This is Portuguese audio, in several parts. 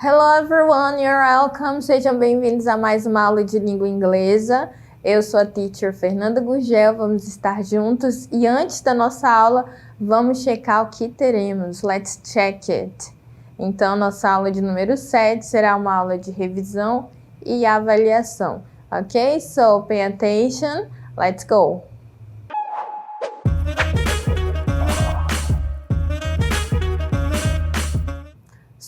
Hello everyone, you're welcome. Sejam bem-vindos a mais uma aula de língua inglesa. Eu sou a teacher Fernanda Gurgel, vamos estar juntos e antes da nossa aula, vamos checar o que teremos. Let's check it. Então, nossa aula de número 7 será uma aula de revisão e avaliação. Ok? So, pay attention. Let's go.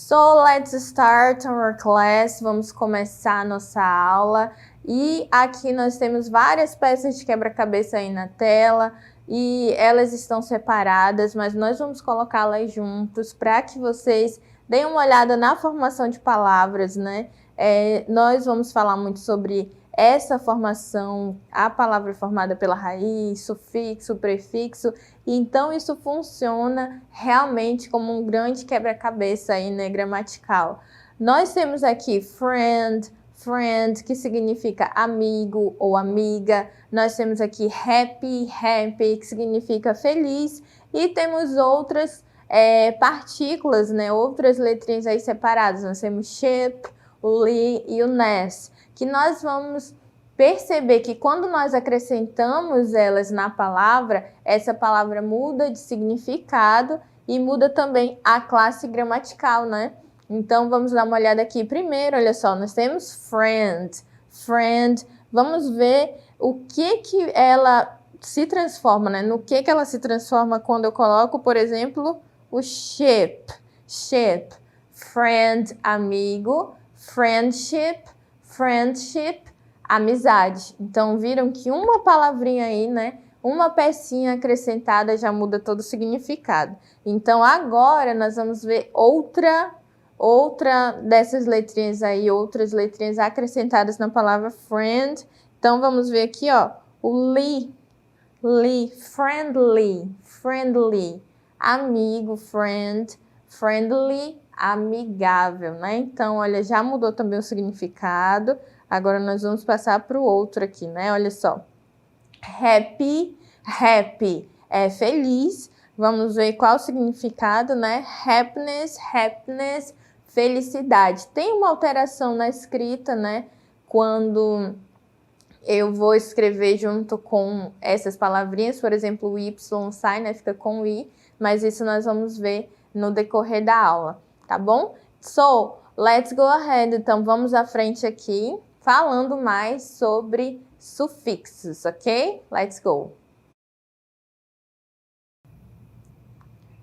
So, let's start our class. Vamos começar a nossa aula. E aqui nós temos várias peças de quebra-cabeça aí na tela. E elas estão separadas, mas nós vamos colocá-las juntos para que vocês deem uma olhada na formação de palavras, né? Nós vamos falar muito sobre essa formação, a palavra formada pela raiz, sufixo, prefixo. Então, isso funciona realmente como um grande quebra-cabeça aí, né, gramatical. Nós temos aqui friend, que significa amigo ou amiga. Nós temos aqui happy, que significa feliz. E temos outras partículas, né, outras letrinhas aí separadas. Nós temos ship, o li e o ness, que nós vamos perceber que quando nós acrescentamos elas na palavra, essa palavra muda de significado e muda também a classe gramatical, né? Então, vamos dar uma olhada aqui. Primeiro, olha só, nós temos friend. Vamos ver o que ela se transforma, né? No que ela se transforma quando eu coloco, por exemplo, o ship. Friend, amigo. Friendship, amizade. Então, viram que uma palavrinha aí, né? Uma pecinha acrescentada já muda todo o significado. Então, agora nós vamos ver outra dessas letrinhas aí, outras letrinhas acrescentadas na palavra friend. Então, vamos ver aqui, ó, o li, friendly, amigo, friendly, amigável, né? Então, olha, já mudou também o significado. Agora nós vamos passar para o outro aqui, né? Olha só. Happy é feliz. Vamos ver qual o significado, né? Happiness, felicidade. Tem uma alteração na escrita, né? Quando eu vou escrever junto com essas palavrinhas, por exemplo, o Y sai, né? Fica com o I, mas isso nós vamos ver no decorrer da aula. Tá bom? So, let's go ahead. Então, vamos à frente aqui, falando mais sobre sufixos, ok? Let's go.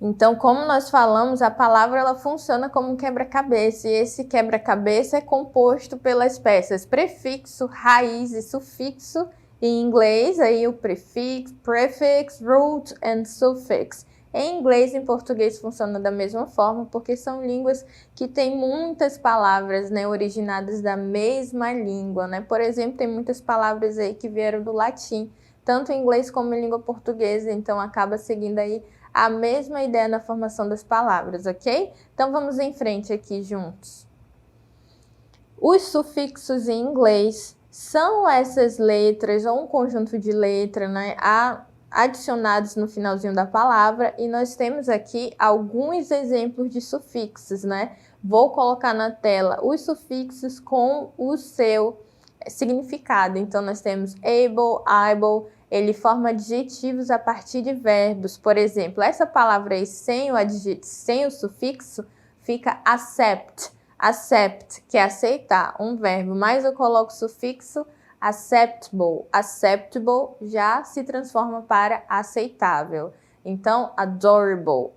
Então, como nós falamos, a palavra ela funciona como um quebra-cabeça, e esse quebra-cabeça é composto pelas peças prefixo, raiz e sufixo. Em inglês, aí o prefix, root and suffix. Em inglês e em português funciona da mesma forma, porque são línguas que têm muitas palavras, né, originadas da mesma língua, né? Por exemplo, tem muitas palavras aí que vieram do latim, tanto em inglês como em língua portuguesa, então acaba seguindo aí a mesma ideia na formação das palavras, ok? Então vamos em frente aqui juntos. Os sufixos em inglês são essas letras ou um conjunto de letras, né, adicionados no finalzinho da palavra, e nós temos aqui alguns exemplos de sufixos, né? Vou colocar na tela os sufixos com o seu significado. Então, nós temos able, ele forma adjetivos a partir de verbos. Por exemplo, essa palavra aí sem o sufixo fica accept, que é aceitar, um verbo, mas eu coloco o sufixo acceptable já se transforma para aceitável. Então, adorable,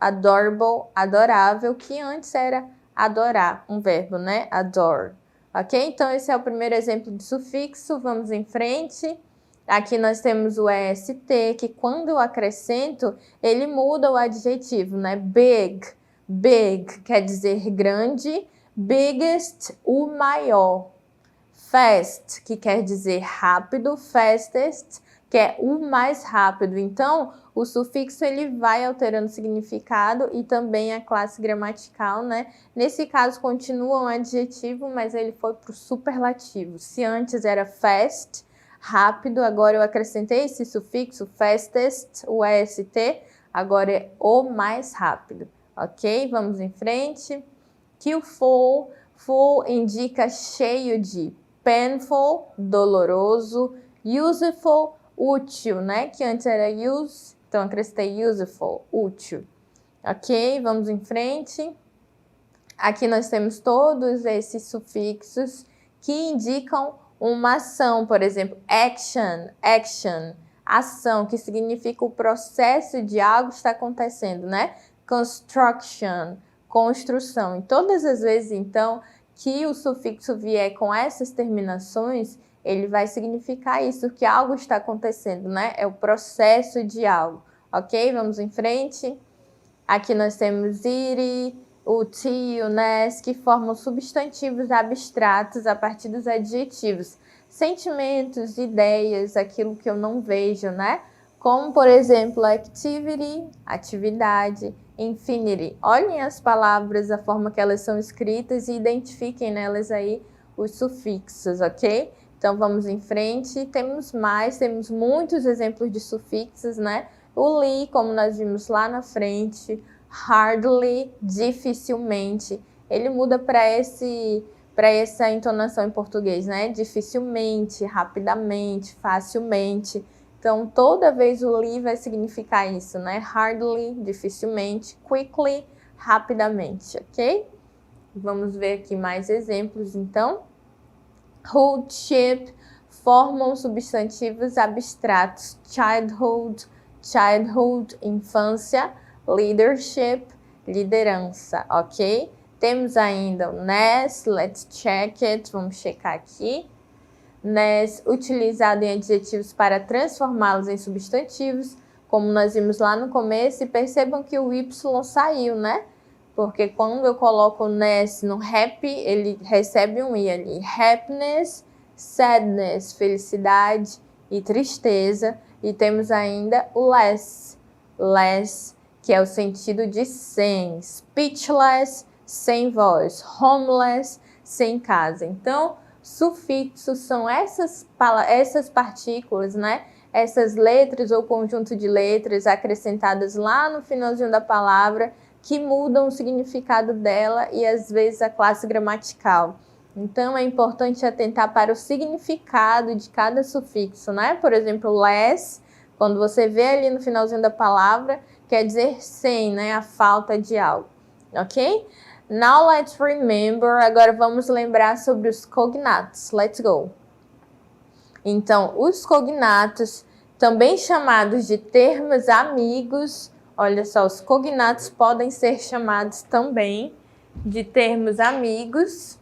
adorável, que antes era adorar, um verbo, né? Adore. Ok? Então, esse é o primeiro exemplo de sufixo. Vamos em frente. Aqui nós temos o est, que quando eu acrescento, ele muda o adjetivo, né? Big quer dizer grande. Biggest, o maior. Fast, que quer dizer rápido, fastest, que é o mais rápido. Então, o sufixo ele vai alterando o significado e também a classe gramatical, né? Nesse caso, continua um adjetivo, mas ele foi para o superlativo. Se antes era fast, rápido, agora eu acrescentei esse sufixo, fastest, o est, agora é o mais rápido. Ok? Vamos em frente. Killful Full indica cheio de. Painful, doloroso. Useful, útil, né? Que antes era use, então acrescentei useful, útil. Ok? Vamos em frente. Aqui nós temos todos esses sufixos que indicam uma ação, por exemplo, action, ação, que significa o processo de algo estar acontecendo, né? Construction, construção. E todas as vezes, então, que o sufixo vier com essas terminações, ele vai significar isso, que algo está acontecendo, né? É o processo de algo, ok? Vamos em frente. Aqui nós temos iri, o ti, o nes, que formam substantivos abstratos a partir dos adjetivos. Sentimentos, ideias, aquilo que eu não vejo, né? Como, por exemplo, activity, atividade, infinity. Olhem as palavras, a forma que elas são escritas e identifiquem nelas aí os sufixos, ok? Então, vamos em frente. Temos muitos exemplos de sufixos, né? O li, como nós vimos lá na frente, hardly, dificilmente. Ele muda para essa entonação em português, né? Dificilmente, rapidamente, facilmente. Então, toda vez o li vai significar isso, né? Hardly, dificilmente, quickly, rapidamente, ok? Vamos ver aqui mais exemplos, então. Hoodship formam substantivos abstratos. Childhood, infância. Leadership, liderança, ok? Temos ainda o NES, let's check it, vamos checar aqui. NES, utilizado em adjetivos para transformá-los em substantivos, como nós vimos lá no começo, e percebam que o Y saiu, né? Porque quando eu coloco o NES no happy, ele recebe um I ali. Happiness, sadness, felicidade e tristeza. E temos ainda o less, que é o sentido de sem. Speechless, sem voz. Homeless, sem casa. Então, sufixos são essas partículas, né? Essas letras ou conjunto de letras acrescentadas lá no finalzinho da palavra que mudam o significado dela e às vezes a classe gramatical. Então, é importante atentar para o significado de cada sufixo, né? Por exemplo, less, quando você vê ali no finalzinho da palavra, quer dizer sem, né? A falta de algo, ok? Now let's remember, agora vamos lembrar sobre os cognatos. Let's go! Então, os cognatos, também chamados de termos amigos, olha só, os cognatos podem ser chamados também de termos amigos,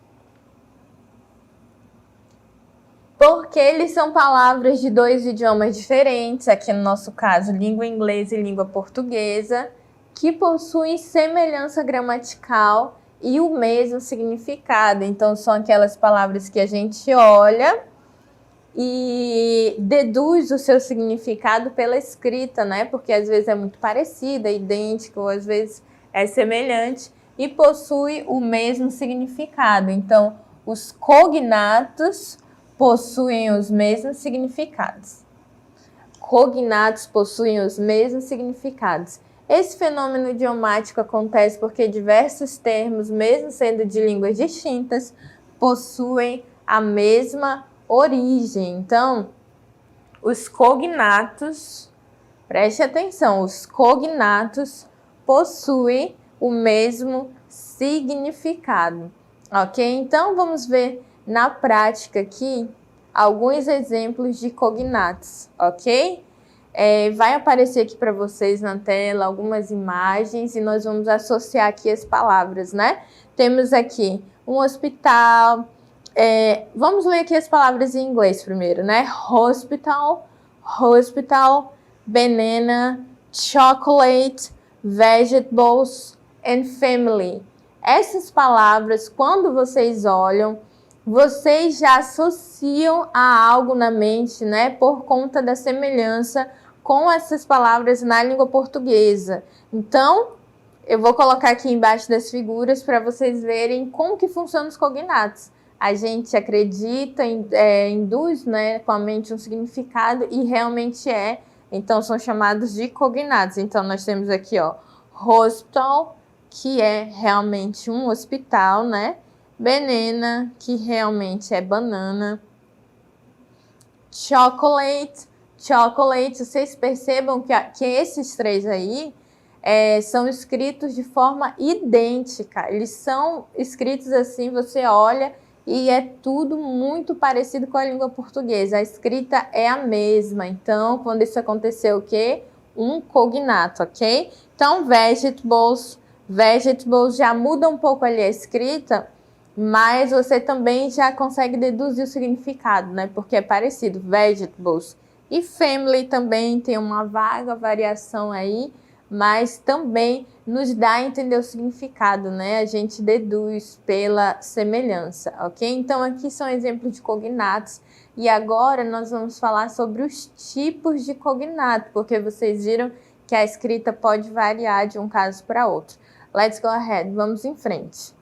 porque eles são palavras de dois idiomas diferentes, aqui no nosso caso, língua inglesa e língua portuguesa, que possuem semelhança gramatical e o mesmo significado. Então, são aquelas palavras que a gente olha e deduz o seu significado pela escrita, né? Porque às vezes é muito parecida, idêntica, ou às vezes é semelhante e possui o mesmo significado. Então, os cognatos possuem os mesmos significados. Cognatos possuem os mesmos significados. Esse fenômeno idiomático acontece porque diversos termos, mesmo sendo de línguas distintas, possuem a mesma origem. Então, os cognatos, preste atenção, os cognatos possuem o mesmo significado, ok? Então, vamos ver na prática aqui alguns exemplos de cognatos, ok? Vai aparecer aqui para vocês na tela algumas imagens e nós vamos associar aqui as palavras, né? Temos aqui um hospital. Vamos ler aqui as palavras em inglês primeiro, né? Hospital, banana, chocolate, vegetables and family. Essas palavras, quando vocês olham, vocês já associam a algo na mente, né? Por conta da semelhança com essas palavras na língua portuguesa. Então, eu vou colocar aqui embaixo das figuras para vocês verem como que funcionam os cognatos. A gente acredita, induz, né, com a mente um significado e realmente é. Então, são chamados de cognatos. Então, nós temos aqui, ó, hospital, que é realmente um hospital, né? Banana, que realmente é banana. Chocolate, chocolate. Vocês percebam que esses três aí são escritos de forma idêntica. Eles são escritos assim, você olha e é tudo muito parecido com a língua portuguesa. A escrita é a mesma. Então, quando isso aconteceu, o quê? Um cognato, ok? Então, vegetables, vegetables já muda um pouco ali a escrita, mas você também já consegue deduzir o significado, né? Porque é parecido, vegetables. E family também tem uma vaga variação aí, mas também nos dá a entender o significado, né? A gente deduz pela semelhança, ok? Então, aqui são exemplos de cognatos. E agora nós vamos falar sobre os tipos de cognato, porque vocês viram que a escrita pode variar de um caso para outro. Let's go ahead, vamos em frente.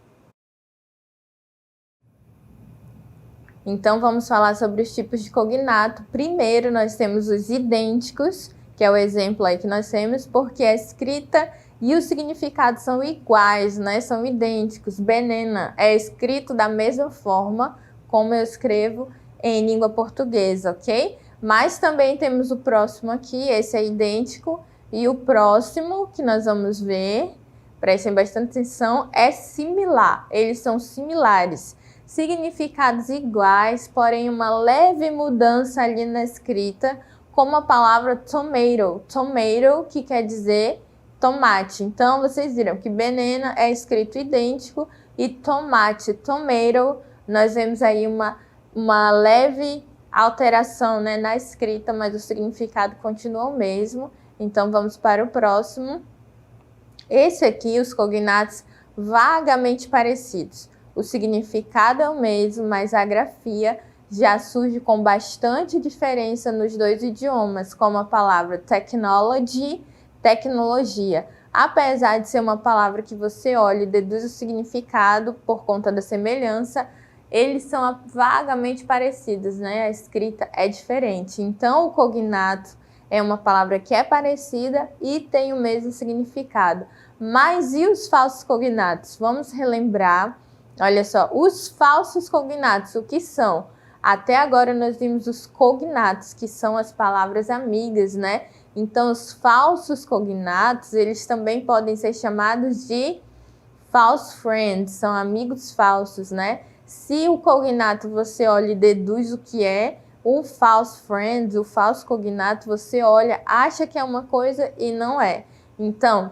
Então, vamos falar sobre os tipos de cognato. Primeiro, nós temos os idênticos, que é o exemplo aí que nós temos, porque a escrita e o significado são iguais, né? São idênticos. Banana é escrito da mesma forma como eu escrevo em língua portuguesa, ok? Mas também temos o próximo aqui, esse é idêntico, e o próximo que nós vamos ver, prestem bastante atenção, é similar. Eles são similares. Significados iguais, porém uma leve mudança ali na escrita, como a palavra tomato. Tomato, que quer dizer tomate. Então, vocês viram que banana é escrito idêntico e tomate, tomato, nós vemos aí uma leve alteração, né, na escrita, mas o significado continua o mesmo. Então, vamos para o próximo. Esse aqui, os cognatos vagamente parecidos. O significado é o mesmo, mas a grafia já surge com bastante diferença nos dois idiomas, como a palavra technology, tecnologia. Apesar de ser uma palavra que você olha e deduz o significado por conta da semelhança, eles são vagamente parecidos, né? A escrita é diferente. Então, o cognato é uma palavra que é parecida e tem o mesmo significado. Mas e os falsos cognatos? Vamos relembrar. Olha só, os falsos cognatos, o que são? Até agora nós vimos os cognatos, que são as palavras amigas, né? Então, os falsos cognatos, eles também podem ser chamados de false friends, são amigos falsos, né? Se o cognato você olha e deduz o que é, o false friend, o falso cognato, você olha, acha que é uma coisa e não é. Então,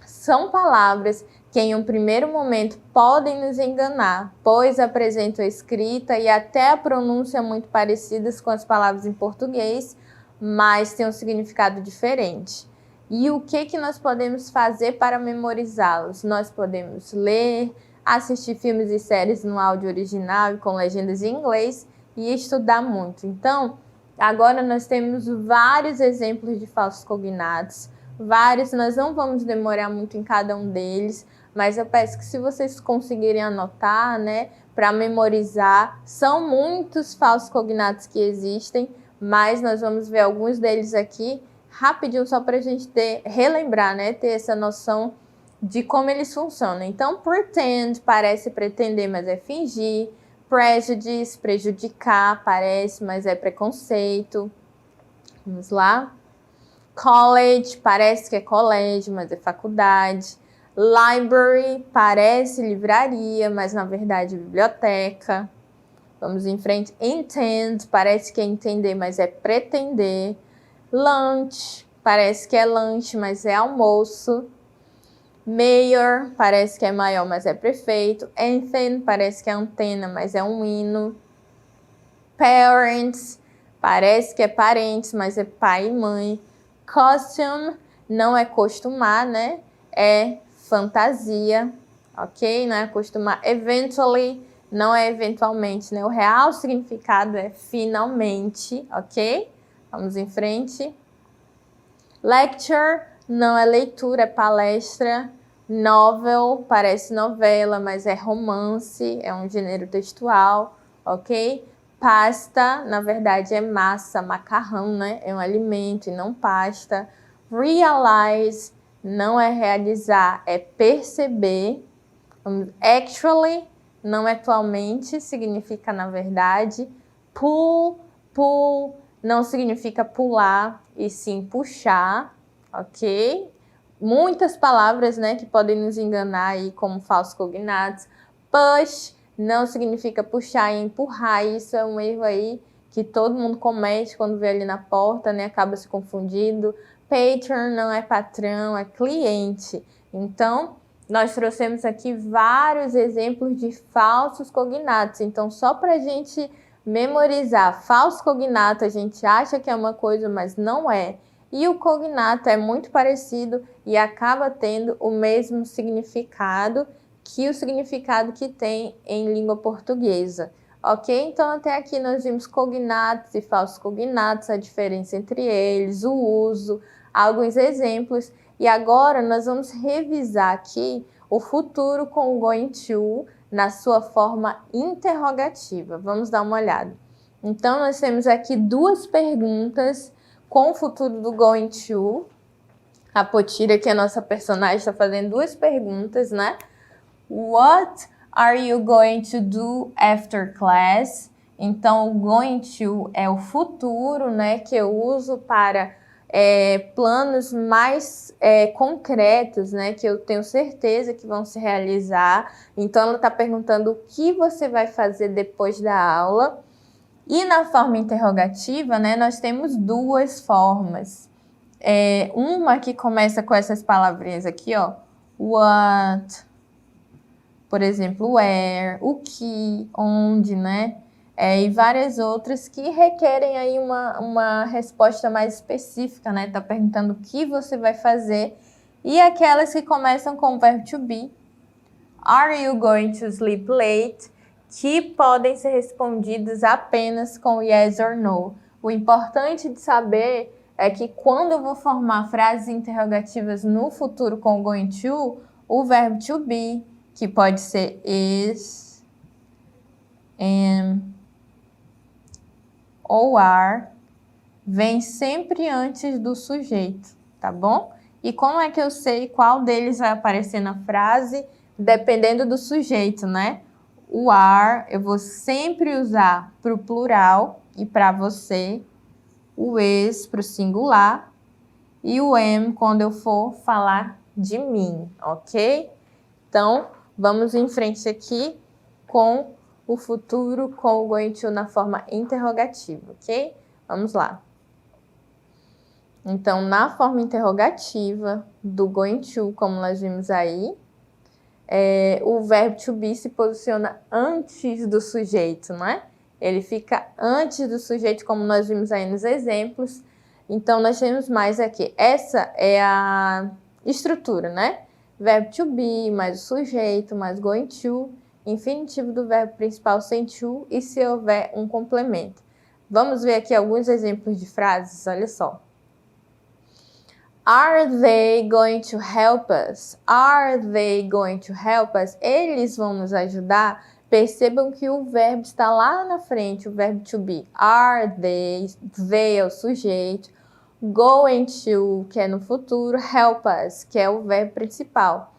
são palavras que em um primeiro momento podem nos enganar, pois apresentam a escrita e até a pronúncia muito parecidas com as palavras em português, mas têm um significado diferente. E o que nós podemos fazer para memorizá-los? Nós podemos ler, assistir filmes e séries no áudio original e com legendas em inglês e estudar muito. Então, agora nós temos vários exemplos de falsos cognatos, vários, nós não vamos demorar muito em cada um deles, mas eu peço que se vocês conseguirem anotar, né, para memorizar, são muitos falsos cognatos que existem, mas nós vamos ver alguns deles aqui rapidinho só para a gente relembrar, né, ter essa noção de como eles funcionam. Então, pretend parece pretender, mas é fingir. Prejudice, prejudicar, parece, mas é preconceito. Vamos lá. College, parece que é colégio, mas é faculdade. Library, parece livraria, mas na verdade é biblioteca. Vamos em frente. Intend, parece que é entender, mas é pretender. Lunch, parece que é lanche, mas é almoço. Mayor, parece que é maior, mas é prefeito. Anthem, parece que é antena, mas é um hino. Parents, parece que é parentes, mas é pai e mãe. Costume, não é costumar, né? É fantasia, ok? Não é acostumar. Eventually, não é eventualmente, né? O real significado é finalmente, ok? Vamos em frente. Lecture, não é leitura, é palestra. Novel, parece novela, mas é romance, é um gênero textual, ok? Pasta, na verdade, é massa, macarrão, né? É um alimento e não pasta. Realize, não é realizar, é perceber. Actually, não é atualmente, significa na verdade. Pull, pull, não significa pular, e sim puxar, ok? Muitas palavras, né, que podem nos enganar aí como falsos cognatos. Push não significa puxar e empurrar, isso é um erro aí que todo mundo comete quando vê ali na porta, né, acaba se confundindo. Patron não é patrão, é cliente. Então, nós trouxemos aqui vários exemplos de falsos cognatos. Então, só para a gente memorizar, falso cognato a gente acha que é uma coisa, mas não é. E o cognato é muito parecido e acaba tendo o mesmo significado que o significado que tem em língua portuguesa. Ok? Então, até aqui nós vimos cognatos e falsos cognatos, a diferença entre eles, o uso, alguns exemplos. E agora nós vamos revisar aqui o futuro com o going to na sua forma interrogativa. Vamos dar uma olhada. Então, nós temos aqui duas perguntas com o futuro do going to. A Potira, que é a nossa personagem, está fazendo duas perguntas, né? What are you going to do after class? Então, o going to é o futuro, né? Que eu uso para planos mais concretos, né? Que eu tenho certeza que vão se realizar. Então, ela está perguntando o que você vai fazer depois da aula. E na forma interrogativa, né, nós temos duas formas. Uma que começa com essas palavrinhas aqui, ó. What, por exemplo, where, o que, onde, né? E várias outras que requerem aí uma resposta mais específica, né? Tá perguntando o que você vai fazer. E aquelas que começam com o verbo to be. Are you going to sleep late? Que podem ser respondidas apenas com yes or no. O importante de saber é que quando eu vou formar frases interrogativas no futuro com o going to, o verbo to be, que pode ser is, am ou are, vem sempre antes do sujeito, tá bom? E como é que eu sei qual deles vai aparecer na frase? Dependendo do sujeito, né? O are eu vou sempre usar para o plural e para você, o is para o singular e o am quando eu for falar de mim, ok? Então, vamos em frente aqui com o futuro com o going to na forma interrogativa, ok? Vamos lá. Então, na forma interrogativa do going to, como nós vimos aí, o verbo to be se posiciona antes do sujeito, não é? Ele fica antes do sujeito, como nós vimos aí nos exemplos. Então, nós temos mais aqui. Essa é a estrutura, né? Verbo to be, mais o sujeito, mais going to, infinitivo do verbo principal sem to e se houver um complemento. Vamos ver aqui alguns exemplos de frases, olha só. Are they going to help us? Are they going to help us? Eles vão nos ajudar? Percebam que o verbo está lá na frente, o verbo to be. Are they é o sujeito. Going to, que é no futuro. Help us, que é o verbo principal.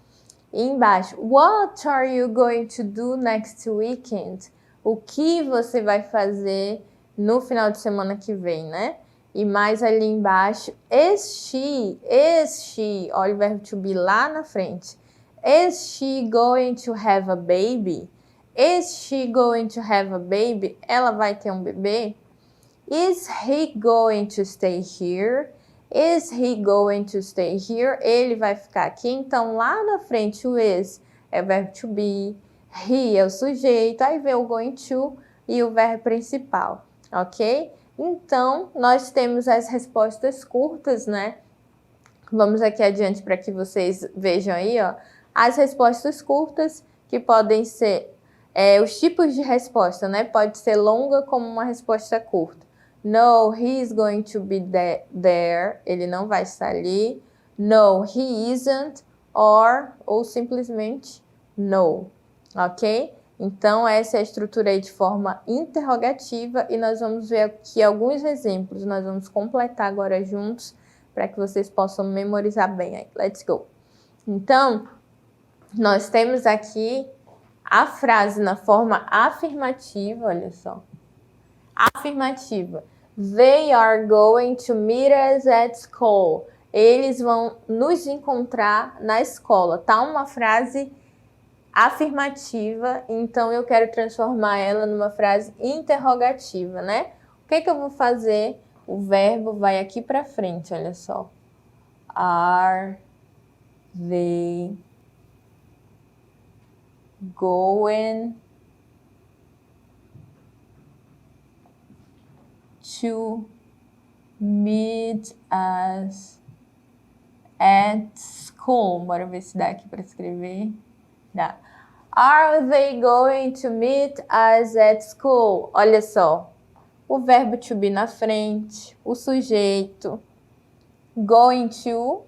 E embaixo, what are you going to do next weekend? O que você vai fazer no final de semana que vem, né? E mais ali embaixo, is she, olha o verbo to be lá na frente. Is she going to have a baby? Is she going to have a baby? Ela vai ter um bebê? Is he going to stay here? Is he going to stay here? Ele vai ficar aqui. Então, lá na frente, o is é o verbo to be, he é o sujeito, aí vem o going to e o verbo principal, ok? Então, nós temos as respostas curtas, né? Vamos aqui adiante para que vocês vejam aí, ó. As respostas curtas, que podem ser os tipos de resposta, né? Pode ser longa como uma resposta curta. No, he is going to be there. Ele não vai estar ali. No, he isn't. Ou simplesmente no. Ok? Então, essa é a estrutura aí de forma interrogativa e nós vamos ver aqui alguns exemplos. Nós vamos completar agora juntos para que vocês possam memorizar bem aí. Let's go! Então, nós temos aqui a frase na forma afirmativa, olha só. Afirmativa. They are going to meet us at school. Eles vão nos encontrar na escola. Tá uma frase afirmativa, então eu quero transformar ela numa frase interrogativa, né? O que eu vou fazer? O verbo vai aqui para frente, olha só. Are they going to meet us at school? Bora ver se dá aqui para escrever. Dá. Are they going to meet us at school? Olha só. O verbo to be na frente, o sujeito, going to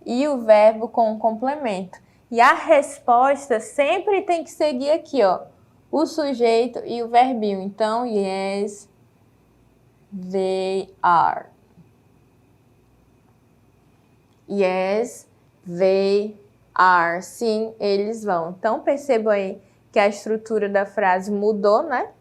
e o verbo com o complemento. E a resposta sempre tem que seguir aqui, ó. O sujeito e o verbinho. Então, yes, they are. Yes, they are. Sim, eles vão. Então, percebam aí que a estrutura da frase mudou, né?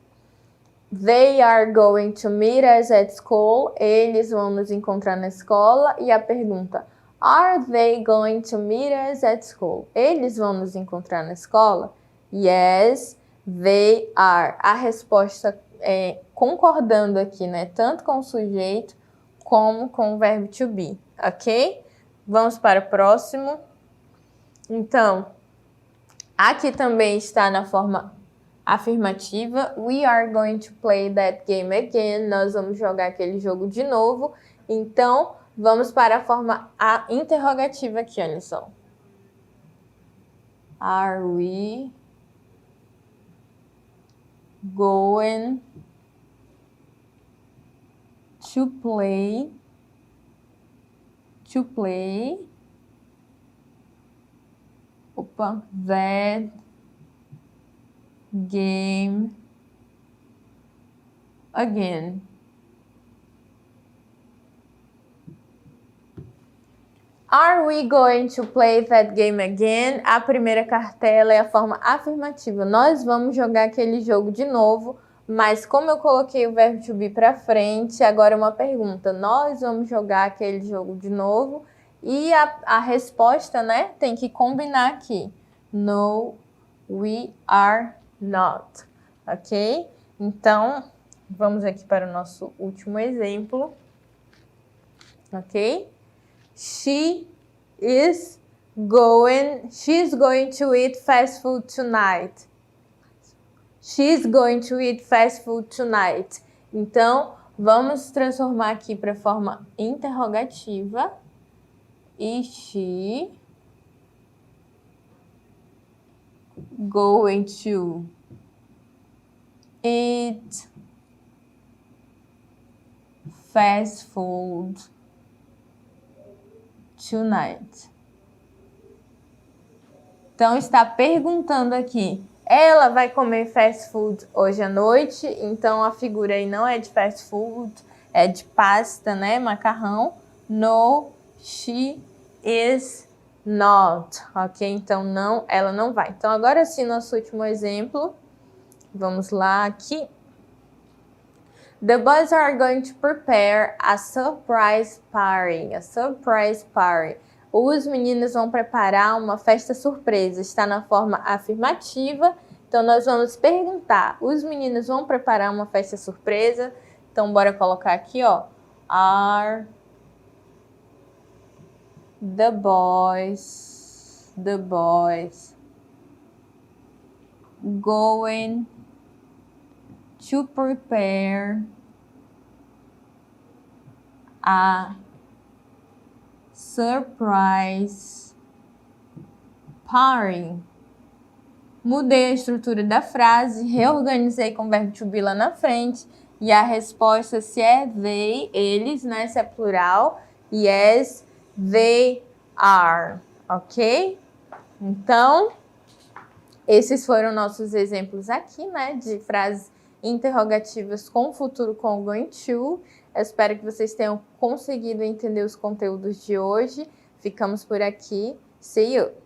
They are going to meet us at school. Eles vão nos encontrar na escola. E a pergunta, are they going to meet us at school? Eles vão nos encontrar na escola? Yes, they are. A resposta é concordando aqui, né? Tanto com o sujeito como com o verbo to be, ok? Vamos para o próximo. Então, aqui também está na forma afirmativa. We are going to play that game again. Nós vamos jogar aquele jogo de novo. Então, vamos para a forma interrogativa aqui, olha só. Are we going to play that game again? Are we going to play that game again? A primeira cartela é a forma afirmativa. Nós vamos jogar aquele jogo de novo, mas como eu coloquei o verbo to be para frente, agora é uma pergunta. Nós vamos jogar aquele jogo de novo e a resposta, né, tem que combinar aqui. No, we are not. Ok? Então, vamos aqui para o nosso último exemplo. Ok? She's going to eat fast food tonight. She's going to eat fast food tonight. Então, vamos transformar aqui para a forma interrogativa. Is she going to eat fast food tonight? Então, está perguntando aqui. Ela vai comer fast food hoje à noite? Então, a figura aí não é de fast food, é de pasta, né? Macarrão. No, she is not. Ok? Então, não, ela não vai. Então, agora sim, nosso último exemplo. Vamos lá aqui. The boys are going to prepare a surprise party. A surprise party. Os meninos vão preparar uma festa surpresa. Está na forma afirmativa. Então, nós vamos perguntar. Os meninos vão preparar uma festa surpresa? Então, bora colocar aqui, ó. Are the boys going to prepare a surprise party? Mudei a estrutura da frase, reorganizei com o verbo to be lá na frente e a resposta, se é they, eles, né, se é plural, yes, they are, ok? Então, esses foram nossos exemplos aqui, né, de frases interrogativas com o futuro com o going to. Eu espero que vocês tenham conseguido entender os conteúdos de hoje. Ficamos por aqui. See you!